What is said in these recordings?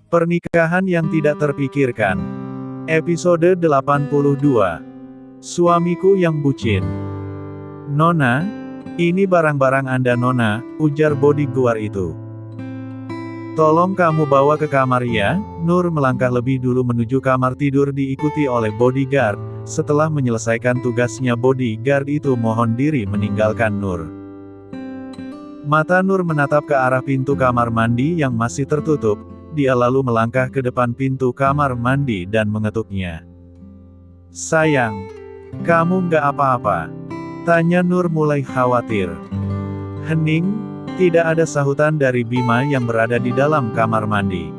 Pernikahan yang tidak terpikirkan. Episode 82. Suamiku yang bucin. Nona, ini barang-barang Anda Nona, ujar bodyguard itu. Tolong kamu bawa ke kamar ya. Nur melangkah lebih dulu menuju kamar tidur diikuti oleh bodyguard. Setelah menyelesaikan tugasnya bodyguard itu mohon diri meninggalkan Nur. Mata Nur menatap ke arah pintu kamar mandi yang masih tertutup. Dia lalu melangkah ke depan pintu kamar mandi dan mengetuknya. Sayang, kamu nggak apa-apa? Tanya Nur mulai khawatir. Hening, tidak ada sahutan dari Bima yang berada di dalam kamar mandi.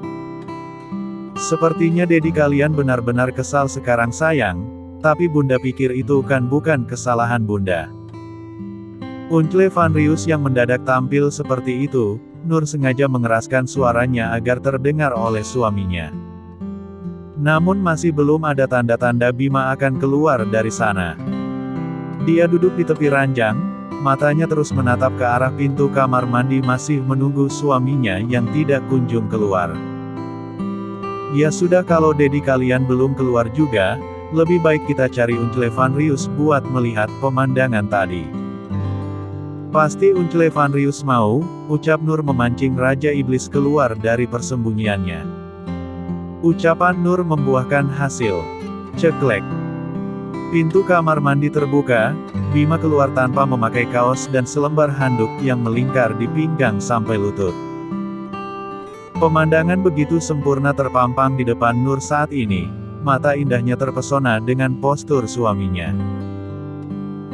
Sepertinya Dedi kalian benar-benar kesal sekarang sayang, tapi Bunda pikir itu bukan kesalahan Bunda. Uncle Van Rius yang mendadak tampil seperti itu, Nur sengaja mengeraskan suaranya agar terdengar oleh suaminya. Namun masih belum ada tanda-tanda Bima akan keluar dari sana. Dia duduk di tepi ranjang, matanya terus menatap ke arah pintu kamar mandi masih menunggu suaminya yang tidak kunjung keluar. Ya sudah kalau Dedi kalian belum keluar juga, lebih baik kita cari Uncle Van Rius buat melihat pemandangan tadi. Pasti Uncle Van Rius mau, ucap Nur memancing Raja Iblis keluar dari persembunyiannya. Ucapan Nur membuahkan hasil. Ceklek. Pintu kamar mandi terbuka, Bima keluar tanpa memakai kaos dan selembar handuk yang melingkar di pinggang sampai lutut. Pemandangan begitu sempurna terpampang di depan Nur saat ini, mata indahnya terpesona dengan postur suaminya.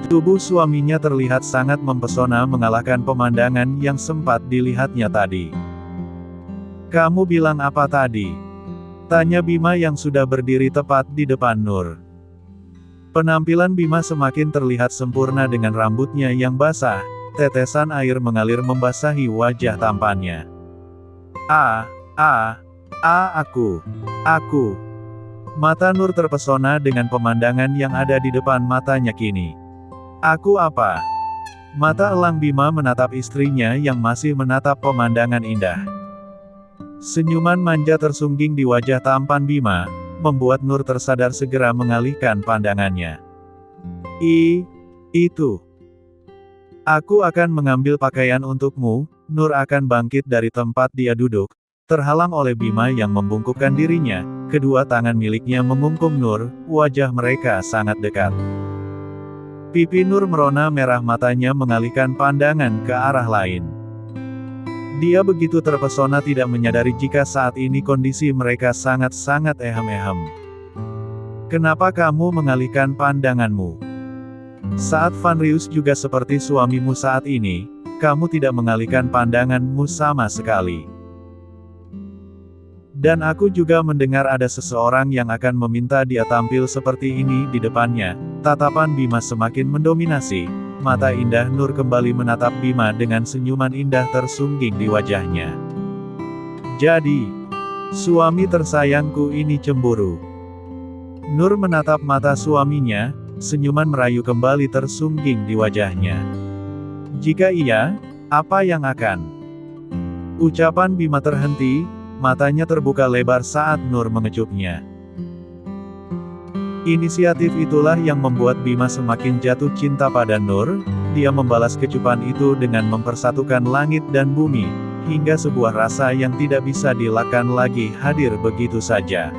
Tubuh suaminya terlihat sangat mempesona mengalahkan pemandangan yang sempat dilihatnya tadi. Kamu bilang apa tadi? Tanya Bima yang sudah berdiri tepat di depan Nur. Penampilan Bima semakin terlihat sempurna dengan rambutnya yang basah, tetesan air mengalir membasahi wajah tampannya. Aku. Mata Nur terpesona dengan pemandangan yang ada di depan matanya kini. Aku apa? Mata elang Bima menatap istrinya yang masih menatap pemandangan indah. Senyuman manja tersungging di wajah tampan Bima, membuat Nur tersadar segera mengalihkan pandangannya. Itu. Aku akan mengambil pakaian untukmu. Nur akan bangkit dari tempat dia duduk, terhalang oleh Bima yang membungkukkan dirinya, kedua tangan miliknya mengungkum Nur, wajah mereka sangat dekat. Pipi Nur merona merah matanya mengalihkan pandangan ke arah lain. Dia begitu terpesona tidak menyadari jika saat ini kondisi mereka sangat-sangat ehem-ehem. Kenapa kamu mengalihkan pandanganmu? Saat Van Rius juga seperti suamimu saat ini, kamu tidak mengalihkan pandanganmu sama sekali. Dan aku juga mendengar ada seseorang yang akan meminta dia tampil seperti ini di depannya. Tatapan Bima semakin mendominasi, mata indah Nur kembali menatap Bima dengan senyuman indah tersungging di wajahnya. Jadi, suami tersayangku ini cemburu. Nur menatap mata suaminya, senyuman merayu kembali tersungging di wajahnya. Jika iya, apa yang akan? Ucapan Bima terhenti, matanya terbuka lebar saat Nur mengecupnya. Inisiatif itulah yang membuat Bima semakin jatuh cinta pada Nur. Dia membalas kecupan itu dengan mempersatukan langit dan bumi, hingga sebuah rasa yang tidak bisa dielakkan lagi hadir begitu saja.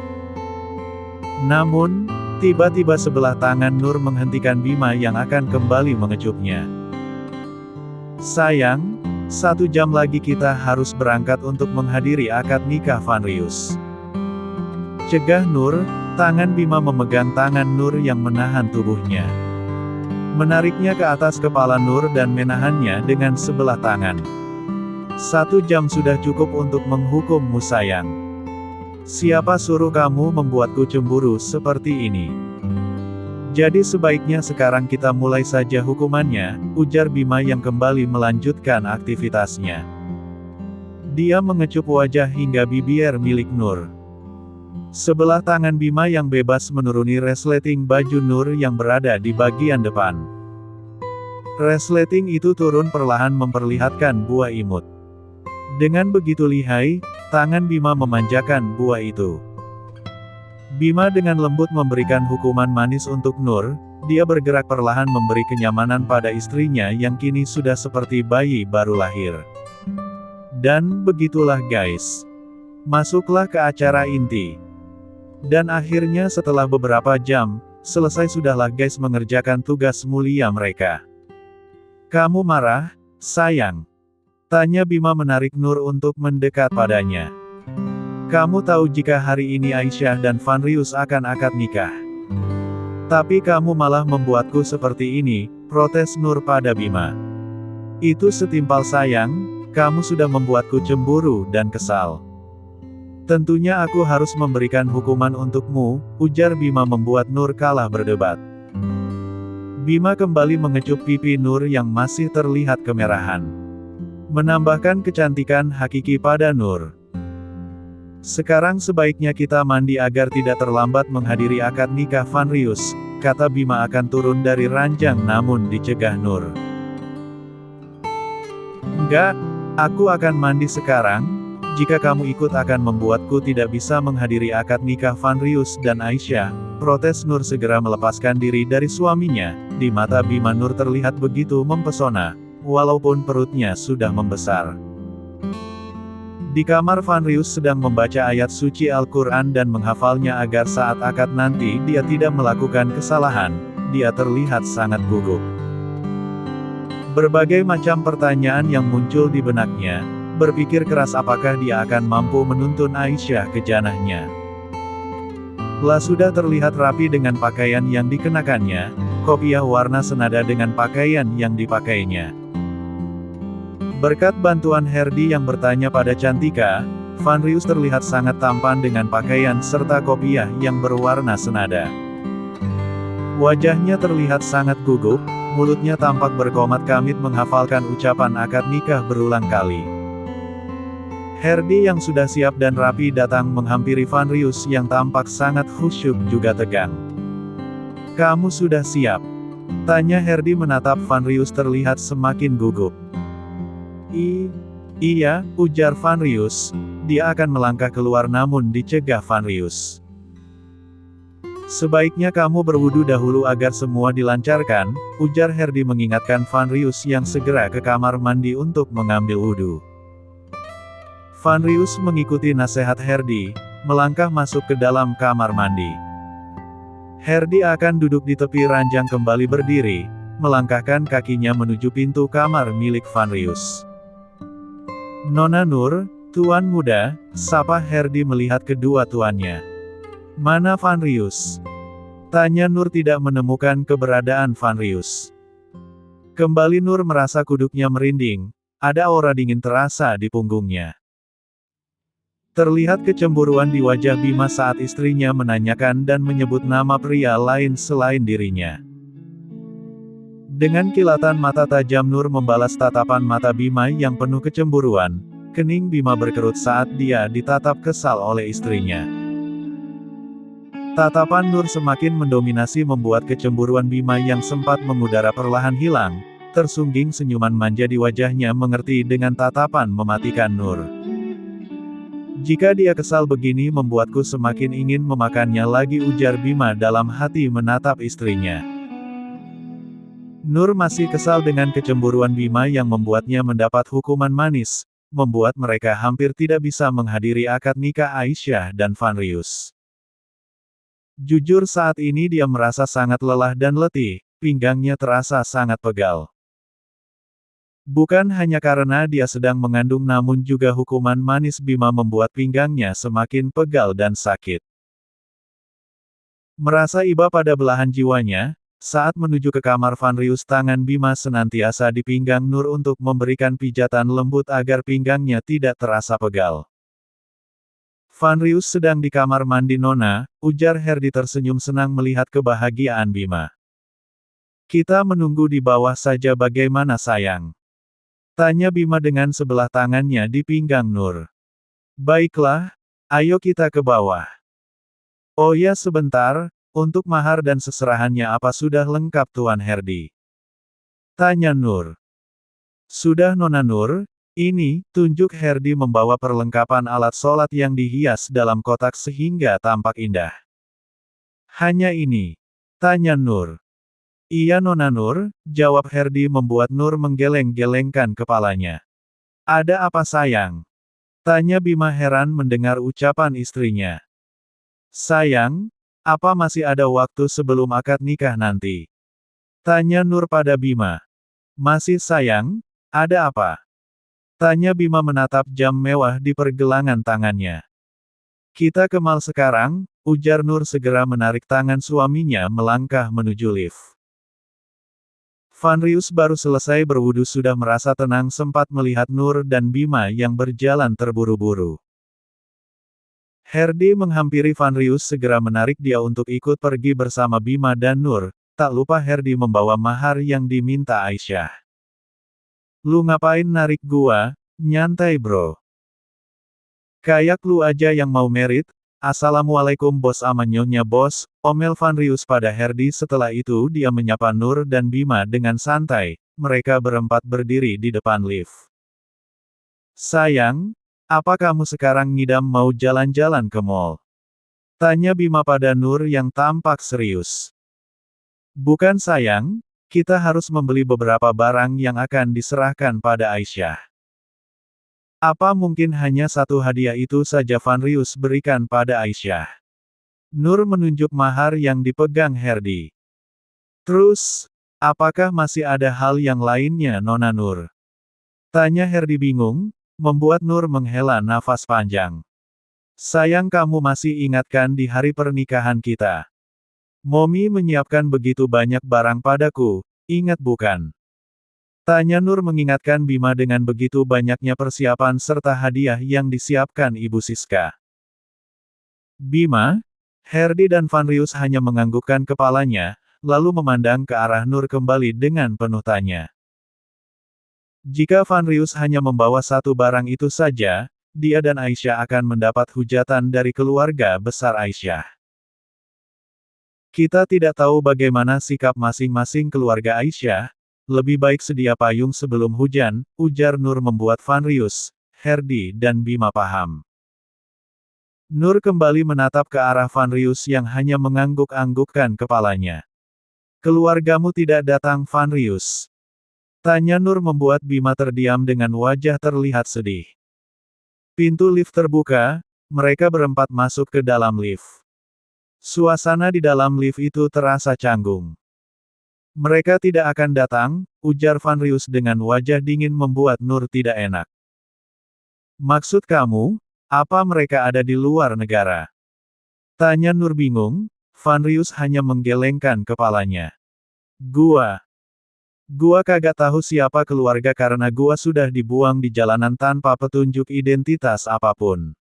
Namun, tiba-tiba sebelah tangan Nur menghentikan Bima yang akan kembali mengecupnya. Sayang, 1 jam lagi kita harus berangkat untuk menghadiri akad nikah Van Rius. Cegah Nur, tangan Bima memegang tangan Nur yang menahan tubuhnya. Menariknya ke atas kepala Nur dan menahannya dengan sebelah tangan. 1 jam sudah cukup untuk menghukummu sayang. Siapa suruh kamu membuatku cemburu seperti ini? Jadi sebaiknya sekarang kita mulai saja hukumannya, ujar Bima yang kembali melanjutkan aktivitasnya. Dia mengecup wajah hingga bibir milik Nur. Sebelah tangan Bima yang bebas menuruni resleting baju Nur yang berada di bagian depan. Resleting itu turun perlahan memperlihatkan buah imut. Dengan begitu lihai, Tangan Bima memanjakan buah itu. Bima dengan lembut memberikan hukuman manis untuk Nur. Dia bergerak perlahan memberi kenyamanan pada istrinya yang kini sudah seperti bayi baru lahir. Dan begitulah guys. Masuklah ke acara inti. Dan akhirnya setelah beberapa jam, selesai sudahlah guys mengerjakan tugas mulia mereka. Kamu marah, sayang? Tanya Bima menarik Nur untuk mendekat padanya. Kamu tahu jika hari ini Aisyah dan Fanrius akan akad nikah. Tapi kamu malah membuatku seperti ini, protes Nur pada Bima. Itu setimpal sayang, kamu sudah membuatku cemburu dan kesal. Tentunya aku harus memberikan hukuman untukmu, ujar Bima membuat Nur kalah berdebat. Bima kembali mengecup pipi Nur yang masih terlihat kemerahan. Menambahkan kecantikan hakiki pada Nur. Sekarang sebaiknya kita mandi agar tidak terlambat menghadiri akad nikah Fanrius, kata Bima akan turun dari ranjang namun dicegah Nur. Enggak, aku akan mandi sekarang. Jika kamu ikut akan membuatku tidak bisa menghadiri akad nikah Fanrius dan Aisyah, protes Nur segera melepaskan diri dari suaminya. Di mata Bima Nur terlihat begitu mempesona, walaupun perutnya sudah membesar. Di kamar Fanrius sedang membaca ayat suci Al-Quran dan menghafalnya agar saat akad nanti dia tidak melakukan kesalahan. Dia terlihat sangat gugup. Berbagai macam pertanyaan yang muncul di benaknya. Berpikir keras apakah dia akan mampu menuntun Aisyah ke janahnya. Lah sudah terlihat rapi dengan pakaian yang dikenakannya, kopiah warna senada dengan pakaian yang dipakainya. Berkat bantuan Herdi yang bertanya pada Cantika, Fanrius terlihat sangat tampan dengan pakaian serta kopiah yang berwarna senada. Wajahnya terlihat sangat gugup, mulutnya tampak berkomat kamit menghafalkan ucapan akad nikah berulang kali. Herdi yang sudah siap dan rapi datang menghampiri Fanrius yang tampak sangat khusyuk juga tegang. Kamu sudah siap? Tanya Herdi menatap Fanrius terlihat semakin gugup. Iya, ujar Fanrius. Dia akan melangkah keluar namun dicegah Fanrius. Sebaiknya kamu berwudu dahulu agar semua dilancarkan, ujar Herdi mengingatkan Fanrius yang segera ke kamar mandi untuk mengambil wudu. Fanrius mengikuti nasihat Herdi, melangkah masuk ke dalam kamar mandi. Herdi akan duduk di tepi ranjang kembali berdiri, melangkahkan kakinya menuju pintu kamar milik Fanrius. Nona Nur, tuan muda, sapa Herdi melihat kedua tuannya. Mana Fanrius? Tanya Nur tidak menemukan keberadaan Fanrius. Kembali Nur merasa kuduknya merinding, ada aura dingin terasa di punggungnya. Terlihat kecemburuan di wajah Bima saat istrinya menanyakan dan menyebut nama pria lain selain dirinya. Dengan kilatan mata tajam Nur membalas tatapan mata Bima yang penuh kecemburuan. Kening Bima berkerut saat dia ditatap kesal oleh istrinya. Tatapan Nur semakin mendominasi membuat kecemburuan Bima yang sempat mengudara perlahan hilang. Tersungging senyuman manja di wajahnya mengerti dengan tatapan mematikan Nur. Jika dia kesal begini membuatku semakin ingin memakannya lagi, ujar Bima dalam hati menatap istrinya. Nur masih kesal dengan kecemburuan Bima yang membuatnya mendapat hukuman manis, membuat mereka hampir tidak bisa menghadiri akad nikah Aisyah dan Fanrius. Jujur saat ini dia merasa sangat lelah dan letih, pinggangnya terasa sangat pegal. Bukan hanya karena dia sedang mengandung namun juga hukuman manis Bima membuat pinggangnya semakin pegal dan sakit. Merasa iba pada belahan jiwanya, saat menuju ke kamar Fanrius tangan Bima senantiasa di pinggang Nur untuk memberikan pijatan lembut agar pinggangnya tidak terasa pegal. Fanrius sedang di kamar mandi Nona, ujar Herdi tersenyum senang melihat kebahagiaan Bima. Kita menunggu di bawah saja bagaimana sayang? Tanya Bima dengan sebelah tangannya di pinggang Nur. Baiklah, ayo kita ke bawah. Oh ya sebentar, untuk mahar dan seserahannya apa sudah lengkap Tuan Herdi? Tanya Nur. Sudah Nona Nur, Ini, tunjuk Herdi membawa perlengkapan alat sholat yang dihias dalam kotak sehingga tampak indah. Hanya ini? Tanya Nur. Iya Nona Nur, jawab Herdi membuat Nur menggeleng-gelengkan kepalanya. Ada apa sayang? Tanya Bima heran mendengar ucapan istrinya. Sayang, apa masih ada waktu sebelum akad nikah nanti? Tanya Nur pada Bima. Masih sayang, ada apa? Tanya Bima menatap jam mewah di pergelangan tangannya. Kita ke mall sekarang, ujar Nur segera menarik tangan suaminya melangkah menuju lift. Fanrius baru selesai berwudu sudah merasa tenang sempat melihat Nur dan Bima yang berjalan terburu-buru. Herdi menghampiri Fanrius segera menarik dia untuk ikut pergi bersama Bima dan Nur, tak lupa Herdi membawa mahar yang diminta Aisyah. Lu ngapain narik gua? Nyantai bro. Kayak lu aja yang mau merit. Assalamualaikum bos sama nyonya bos, omel Fanrius pada Herdi setelah itu dia menyapa Nur dan Bima dengan santai, mereka berempat berdiri di depan lift. Sayang, apa kamu sekarang ngidam mau jalan-jalan ke mall? Tanya Bima pada Nur yang tampak serius. Bukan sayang, kita harus membeli beberapa barang yang akan diserahkan pada Aisyah. Apa mungkin hanya satu hadiah itu saja Fanrius berikan pada Aisyah? Nur menunjuk mahar yang dipegang Herdi. Terus, apakah masih ada hal yang lainnya Nona Nur? Tanya Herdi bingung, membuat Nur menghela nafas panjang. Sayang kamu masih ingatkan di hari pernikahan kita. Momi menyiapkan begitu banyak barang padaku, ingat bukan? Tanya Nur mengingatkan Bima dengan begitu banyaknya persiapan serta hadiah yang disiapkan Ibu Siska. Bima, Herdi dan Fanrius hanya menganggukkan kepalanya, lalu memandang ke arah Nur kembali dengan penuh tanya. Jika Fanrius hanya membawa satu barang itu saja, dia dan Aisyah akan mendapat hujatan dari keluarga besar Aisyah. Kita tidak tahu bagaimana sikap masing-masing keluarga Aisyah, lebih baik sedia payung sebelum hujan, ujar Nur membuat Fanrius, Herdi dan Bima paham. Nur kembali menatap ke arah Fanrius yang hanya mengangguk-anggukkan kepalanya. Keluargamu tidak datang Fanrius? Tanya Nur membuat Bima terdiam dengan wajah terlihat sedih. Pintu lift terbuka, mereka berempat masuk ke dalam lift. Suasana di dalam lift itu terasa canggung. Mereka tidak akan datang, ujar Fanrius dengan wajah dingin membuat Nur tidak enak. Maksud kamu, apa mereka ada di luar negara? Tanya Nur bingung, Fanrius hanya menggelengkan kepalanya. Gua kagak tahu siapa keluarga karena gua sudah dibuang di jalanan tanpa petunjuk identitas apapun.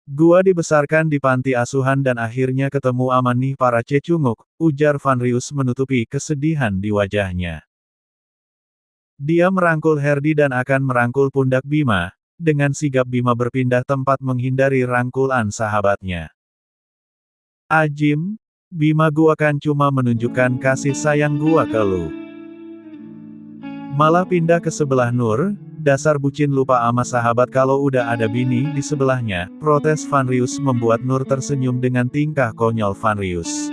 Gua dibesarkan di panti asuhan dan akhirnya ketemu ama nih para cecunguk, ujar Fanrius menutupi kesedihan di wajahnya. Dia merangkul Herdi dan akan merangkul pundak Bima, dengan sigap Bima berpindah tempat menghindari rangkulan sahabatnya. Ajim, Bima gua kan cuma menunjukkan kasih sayang gua ke lu. Malah pindah ke sebelah Nur, dasar bucin lupa ama sahabat kalau udah ada bini di sebelahnya, protes Fanrius membuat Nur tersenyum dengan tingkah konyol Fanrius.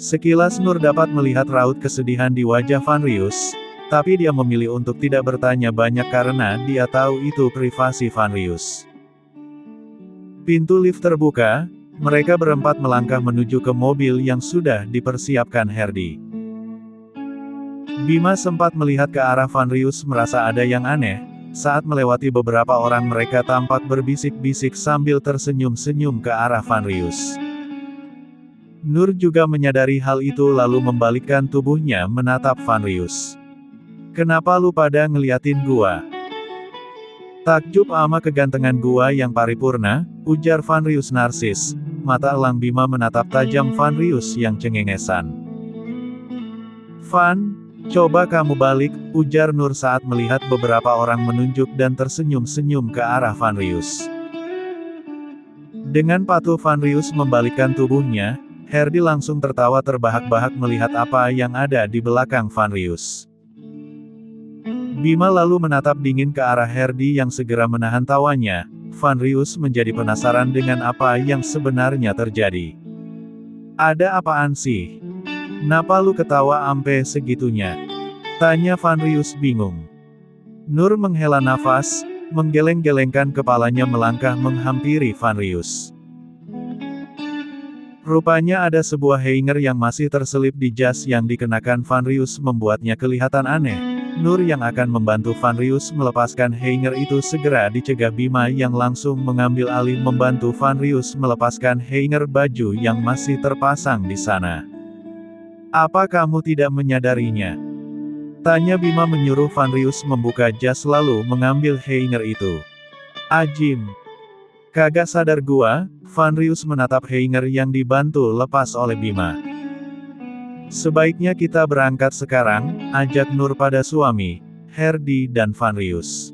Sekilas Nur dapat melihat raut kesedihan di wajah Fanrius, tapi dia memilih untuk tidak bertanya banyak karena dia tahu itu privasi Fanrius. Pintu lift terbuka, mereka berempat melangkah menuju ke mobil yang sudah dipersiapkan Herdi. Bima sempat melihat ke arah Fanrius merasa ada yang aneh, saat melewati beberapa orang mereka tampak berbisik-bisik sambil tersenyum-senyum ke arah Fanrius. Nur juga menyadari hal itu lalu membalikkan tubuhnya menatap Fanrius. Kenapa lu pada ngeliatin gua? Takjub ama kegantengan gua yang paripurna, ujar Fanrius narsis, mata elang Bima menatap tajam Fanrius yang cengengesan. Fan, coba kamu balik, ujar Nur saat melihat beberapa orang menunjuk dan tersenyum-senyum ke arah Fanrius. Dengan patuh Fanrius membalikkan tubuhnya, Herdi langsung tertawa terbahak-bahak melihat apa yang ada di belakang Fanrius. Bima lalu menatap dingin ke arah Herdi yang segera menahan tawanya. Van Rius menjadi penasaran dengan apa yang sebenarnya terjadi. Ada apaan sih? Napa lu ketawa ampe segitunya? Tanya Van Rius bingung. Nur menghela nafas, menggeleng-gelengkan kepalanya melangkah menghampiri Van Rius. Rupanya ada sebuah hanger yang masih terselip di jas yang dikenakan Van Rius membuatnya kelihatan aneh. Nur yang akan membantu Van Rius melepaskan hanger itu segera dicegah Bima yang langsung mengambil alih membantu Van Rius melepaskan hanger baju yang masih terpasang di sana. Apa kamu tidak menyadarinya? Tanya Bima menyuruh Van Rius membuka jas lalu mengambil hanger itu. Ajim. Kagak sadar gua, Van Rius menatap hanger yang dibantu lepas oleh Bima. Sebaiknya kita berangkat sekarang, ajak Nur pada suami, Herdi dan Van Rius.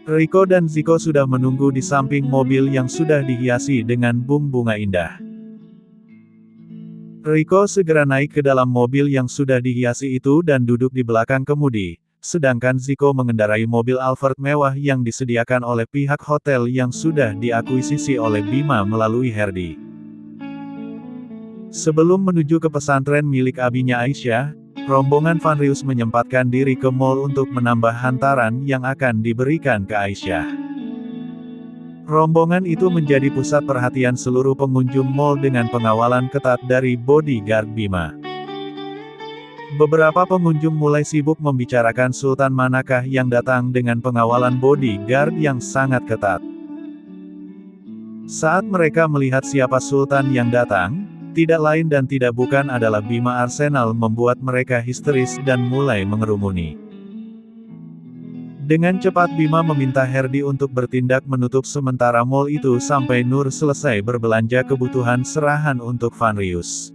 Riko dan Ziko sudah menunggu di samping mobil yang sudah dihiasi dengan bunga indah. Riko segera naik ke dalam mobil yang sudah dihiasi itu dan duduk di belakang kemudi. Sedangkan Ziko mengendarai mobil Alphard mewah yang disediakan oleh pihak hotel yang sudah diakuisisi oleh Bima melalui Herdi. Sebelum menuju ke pesantren milik abinya Aisyah, rombongan Van Rius menyempatkan diri ke mall untuk menambah hantaran yang akan diberikan ke Aisyah. Rombongan itu menjadi pusat perhatian seluruh pengunjung mall dengan pengawalan ketat dari bodyguard Bima. Beberapa pengunjung mulai sibuk membicarakan sultan manakah yang datang dengan pengawalan bodyguard yang sangat ketat. Saat mereka melihat siapa sultan yang datang, tidak lain dan tidak bukan adalah Bima Arsenal membuat mereka histeris dan mulai mengerumuni. Dengan cepat Bima meminta Herdi untuk bertindak menutup sementara mall itu sampai Nur selesai berbelanja kebutuhan serahan untuk Van Rius.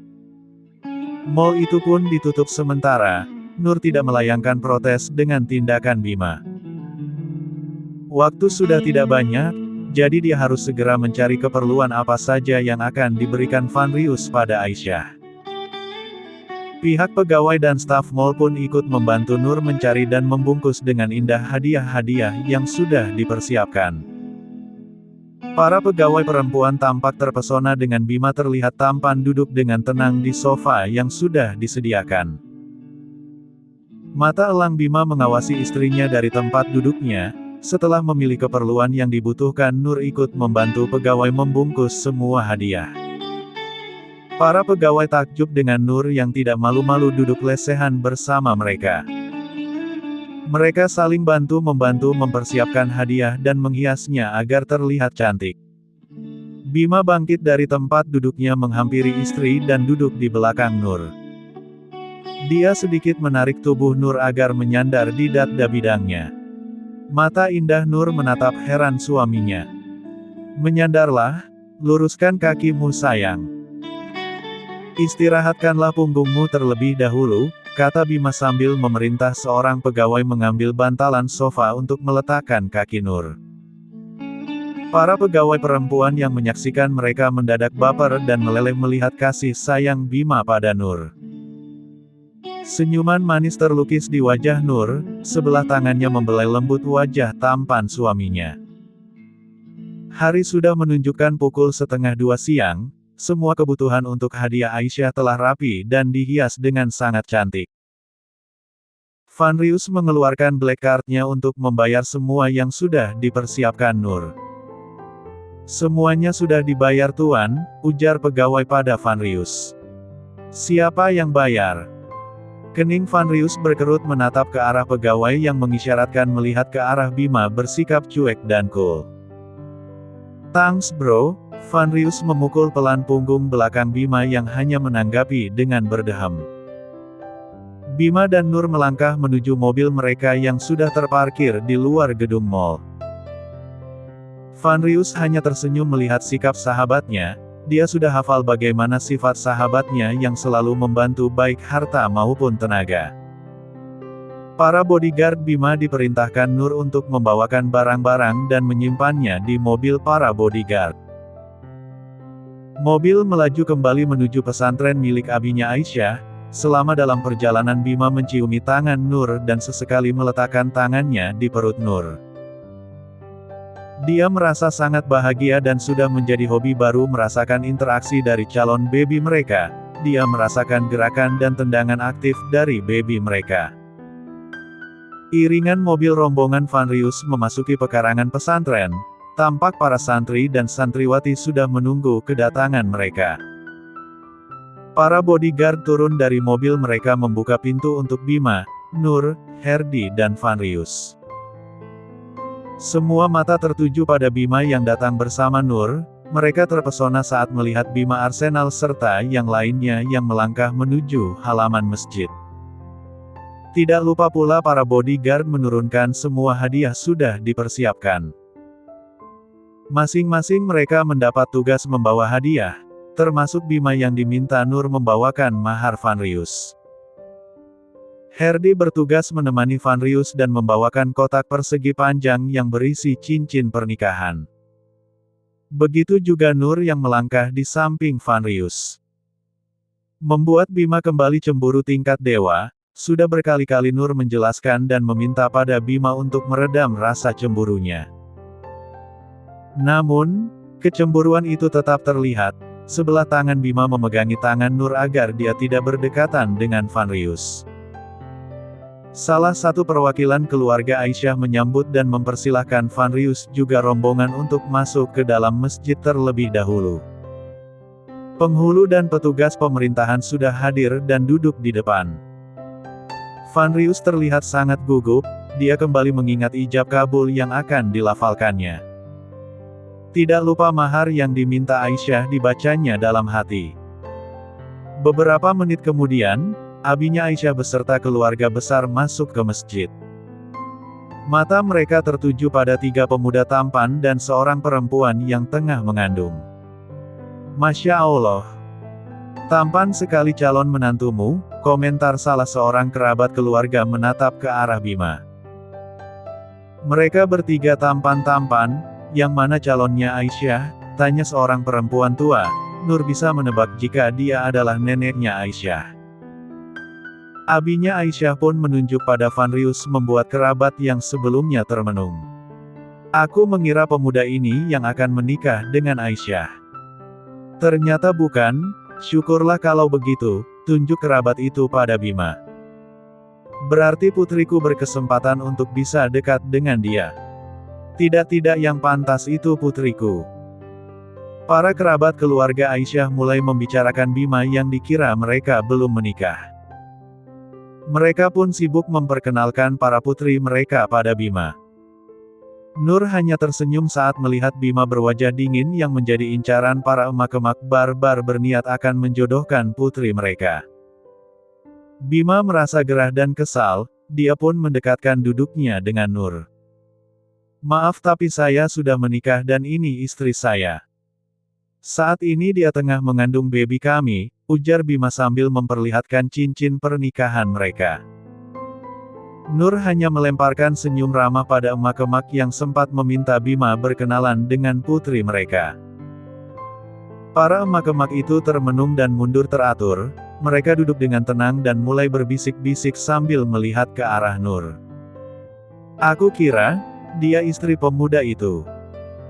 Mall itu pun ditutup sementara. Nur tidak melayangkan protes dengan tindakan Bima. Waktu sudah tidak banyak, jadi dia harus segera mencari keperluan apa saja yang akan diberikan Van Rius pada Aisyah. Pihak pegawai dan staf mall pun ikut membantu Nur mencari dan membungkus dengan indah hadiah-hadiah yang sudah dipersiapkan. Para pegawai perempuan tampak terpesona dengan Bima terlihat tampan duduk dengan tenang di sofa yang sudah disediakan. Mata elang Bima mengawasi istrinya dari tempat duduknya. Setelah memilih keperluan yang dibutuhkan, Nur ikut membantu pegawai membungkus semua hadiah. Para pegawai takjub dengan Nur yang tidak malu-malu duduk lesehan bersama mereka. Mereka saling bantu-membantu mempersiapkan hadiah dan menghiasnya agar terlihat cantik. Bima bangkit dari tempat duduknya menghampiri istri dan duduk di belakang Nur. Dia sedikit menarik tubuh Nur agar menyandar di dada bidangnya. Mata indah Nur menatap heran suaminya. Menyandarlah, luruskan kakimu sayang. Istirahatkanlah punggungmu terlebih dahulu, kata Bima sambil memerintah seorang pegawai mengambil bantalan sofa untuk meletakkan kaki Nur. Para pegawai perempuan yang menyaksikan mereka mendadak baper dan meleleh melihat kasih sayang Bima pada Nur. Senyuman manis terlukis di wajah Nur, sebelah tangannya membelai lembut wajah tampan suaminya. Hari sudah menunjukkan pukul 1:30 siang. Semua kebutuhan untuk hadiah Aisyah telah rapi dan dihias dengan sangat cantik. Van Rius mengeluarkan black card-nya untuk membayar semua yang sudah dipersiapkan Nur. Semuanya sudah dibayar Tuan, ujar pegawai pada Van Rius. Siapa yang bayar? Kening Van Rius berkerut menatap ke arah pegawai yang mengisyaratkan melihat ke arah Bima bersikap cuek dan cool. Thanks bro. Van Rius memukul pelan punggung belakang Bima yang hanya menanggapi dengan berdeham. Bima dan Nur melangkah menuju mobil mereka yang sudah terparkir di luar gedung mall. Van Rius hanya tersenyum melihat sikap sahabatnya. Dia sudah hafal bagaimana sifat sahabatnya yang selalu membantu baik harta maupun tenaga. Para bodyguard Bima diperintahkan Nur untuk membawakan barang-barang dan menyimpannya di mobil para bodyguard. Mobil melaju kembali menuju pesantren milik abinya Aisyah. Selama dalam perjalanan Bima menciumi tangan Nur dan sesekali meletakkan tangannya di perut Nur. Dia merasa sangat bahagia dan sudah menjadi hobi baru merasakan interaksi dari calon baby mereka. Dia merasakan gerakan dan tendangan aktif dari baby mereka. Iringan mobil rombongan Vanrius memasuki pekarangan pesantren. Tampak para santri dan santriwati sudah menunggu kedatangan mereka. Para bodyguard turun dari mobil mereka membuka pintu untuk Bima, Nur, Herdi dan Vanrius. Semua mata tertuju pada Bima yang datang bersama Nur. Mereka terpesona saat melihat Bima Arsenal serta yang lainnya yang melangkah menuju halaman masjid. Tidak lupa pula para bodyguard menurunkan semua hadiah sudah dipersiapkan. Masing-masing mereka mendapat tugas membawa hadiah, termasuk Bima yang diminta Nur membawakan mahar Vanrius. Herdi bertugas menemani Vanrius dan membawakan kotak persegi panjang yang berisi cincin pernikahan. Begitu juga Nur yang melangkah di samping Vanrius. Membuat Bima kembali cemburu tingkat dewa, sudah berkali-kali Nur menjelaskan dan meminta pada Bima untuk meredam rasa cemburunya. Namun, kecemburuan itu tetap terlihat. Sebelah tangan Bima memegangi tangan Nur agar dia tidak berdekatan dengan Vanrius. Salah satu perwakilan keluarga Aisyah menyambut dan mempersilahkan Vanrius juga rombongan untuk masuk ke dalam masjid terlebih dahulu. Penghulu dan petugas pemerintahan sudah hadir dan duduk di depan. Vanrius terlihat sangat gugup, dia kembali mengingat ijab kabul yang akan dilafalkannya. Tidak lupa mahar yang diminta Aisyah dibacanya dalam hati. Beberapa menit kemudian, abinya Aisyah beserta keluarga besar masuk ke masjid. Mata mereka tertuju pada 3 pemuda tampan dan seorang perempuan yang tengah mengandung. Masya Allah. Tampan sekali calon menantumu, komentar salah seorang kerabat keluarga menatap ke arah Bima. Mereka bertiga tampan-tampan, yang mana calonnya Aisyah, tanya seorang perempuan tua. Nur bisa menebak jika dia adalah neneknya Aisyah. Abinya Aisyah pun menunjuk pada Vanrius membuat kerabat yang sebelumnya termenung. Aku mengira pemuda ini yang akan menikah dengan Aisyah. Ternyata bukan, syukurlah kalau begitu, tunjuk kerabat itu pada Bima. Berarti putriku berkesempatan untuk bisa dekat dengan dia. Tidak-tidak yang pantas itu putriku. Para kerabat keluarga Aisyah mulai membicarakan Bima yang dikira mereka belum menikah. Mereka pun sibuk memperkenalkan para putri mereka pada Bima. Nur hanya tersenyum saat melihat Bima berwajah dingin yang menjadi incaran para emak-emak barbar berniat akan menjodohkan putri mereka. Bima merasa gerah dan kesal, dia pun mendekatkan duduknya dengan Nur. Maaf tapi saya sudah menikah dan ini istri saya. Saat ini dia tengah mengandung baby kami, ujar Bima sambil memperlihatkan cincin pernikahan mereka. Nur hanya melemparkan senyum ramah pada emak-emak yang sempat meminta Bima berkenalan dengan putri mereka. Para emak-emak itu termenung dan mundur teratur, mereka duduk dengan tenang dan mulai berbisik-bisik sambil melihat ke arah Nur. Aku kira, dia istri pemuda itu.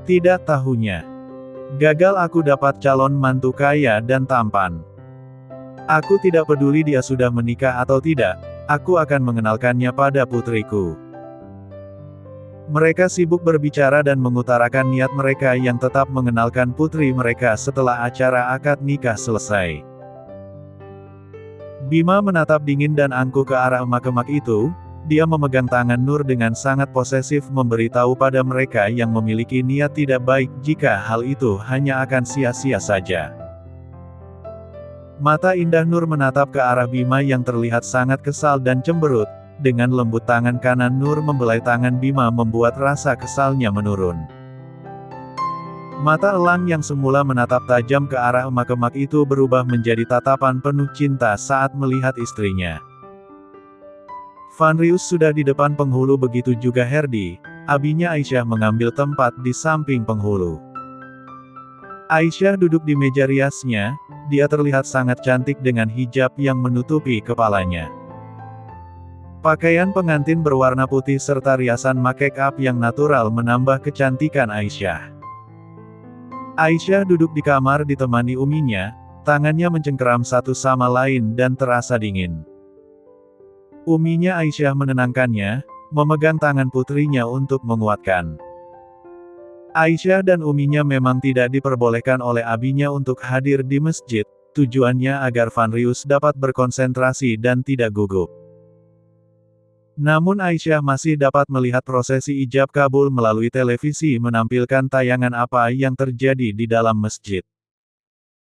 Tidak tahunya. Gagal aku dapat calon mantu kaya dan tampan. Aku tidak peduli dia sudah menikah atau tidak, aku akan mengenalkannya pada putriku. Mereka sibuk berbicara dan mengutarakan niat mereka yang tetap mengenalkan putri mereka setelah acara akad nikah selesai. Bima menatap dingin dan angkuh ke arah emak-emak itu. Dia memegang tangan Nur dengan sangat posesif memberitahu pada mereka yang memiliki niat tidak baik jika hal itu hanya akan sia-sia saja. Mata indah Nur menatap ke arah Bima yang terlihat sangat kesal dan cemberut. Dengan lembut tangan kanan Nur membelai tangan Bima membuat rasa kesalnya menurun. Mata elang yang semula menatap tajam ke arah emak-emak itu berubah menjadi tatapan penuh cinta saat melihat istrinya. Vanrius sudah di depan penghulu, begitu juga Herdi, abinya Aisyah mengambil tempat di samping penghulu. Aisyah duduk di meja riasnya, dia terlihat sangat cantik dengan hijab yang menutupi kepalanya. Pakaian pengantin berwarna putih serta riasan make up yang natural menambah kecantikan Aisyah. Aisyah duduk di kamar ditemani uminya, tangannya mencengkeram satu sama lain dan terasa dingin. Uminya Aisyah menenangkannya, memegang tangan putrinya untuk menguatkan. Aisyah dan uminya memang tidak diperbolehkan oleh abinya untuk hadir di masjid, tujuannya agar Fanrius dapat berkonsentrasi dan tidak gugup. Namun Aisyah masih dapat melihat prosesi ijab kabul melalui televisi menampilkan tayangan apa yang terjadi di dalam masjid.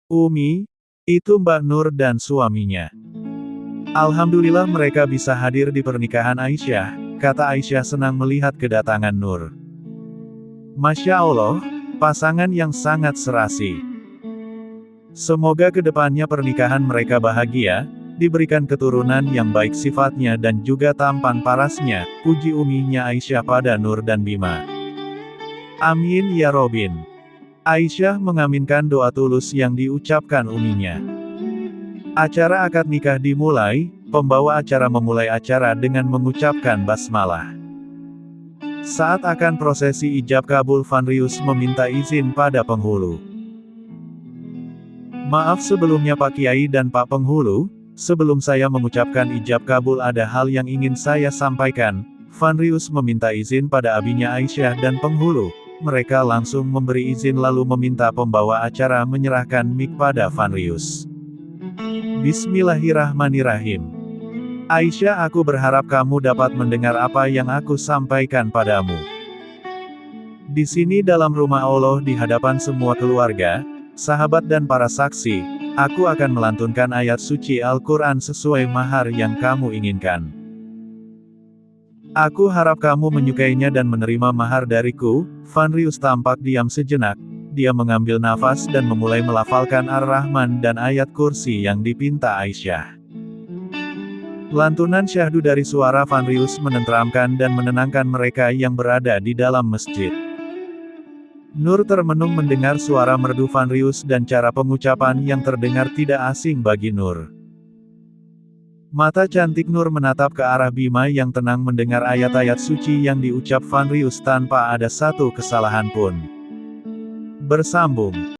Umi, itu Mbak Nur dan suaminya. Alhamdulillah mereka bisa hadir di pernikahan Aisyah, kata Aisyah senang melihat kedatangan Nur. Masya Allah, pasangan yang sangat serasi. Semoga kedepannya pernikahan mereka bahagia, diberikan keturunan yang baik sifatnya dan juga tampan parasnya, puji uminya Aisyah pada Nur dan Bima. Amin ya Robin. Aisyah mengaminkan doa tulus yang diucapkan uminya. Acara akad nikah dimulai, pembawa acara memulai acara dengan mengucapkan basmalah. Saat akan prosesi ijab kabul Fanrius meminta izin pada penghulu. Maaf sebelumnya Pak Kiai dan Pak Penghulu, sebelum saya mengucapkan ijab kabul ada hal yang ingin saya sampaikan. Fanrius meminta izin pada abinya Aisyah dan penghulu. Mereka langsung memberi izin lalu meminta pembawa acara menyerahkan mic pada Fanrius. Bismillahirrahmanirrahim. Aisyah, aku berharap kamu dapat mendengar apa yang aku sampaikan padamu. Di sini dalam rumah Allah di hadapan semua keluarga, sahabat dan para saksi, aku akan melantunkan ayat suci Al-Quran sesuai mahar yang kamu inginkan. Aku harap kamu menyukainya dan menerima mahar dariku. Fanrius tampak diam sejenak, dia mengambil nafas dan memulai melafalkan Ar-Rahman dan ayat kursi yang dipinta Aisyah. Lantunan syahdu dari suara Fanrius menenteramkan dan menenangkan mereka yang berada di dalam masjid. Nur termenung mendengar suara merdu Fanrius dan cara pengucapan yang terdengar tidak asing bagi Nur. Mata cantik Nur menatap ke arah Bima yang tenang mendengar ayat-ayat suci yang diucap Fanrius tanpa ada satu kesalahan pun. Bersambung.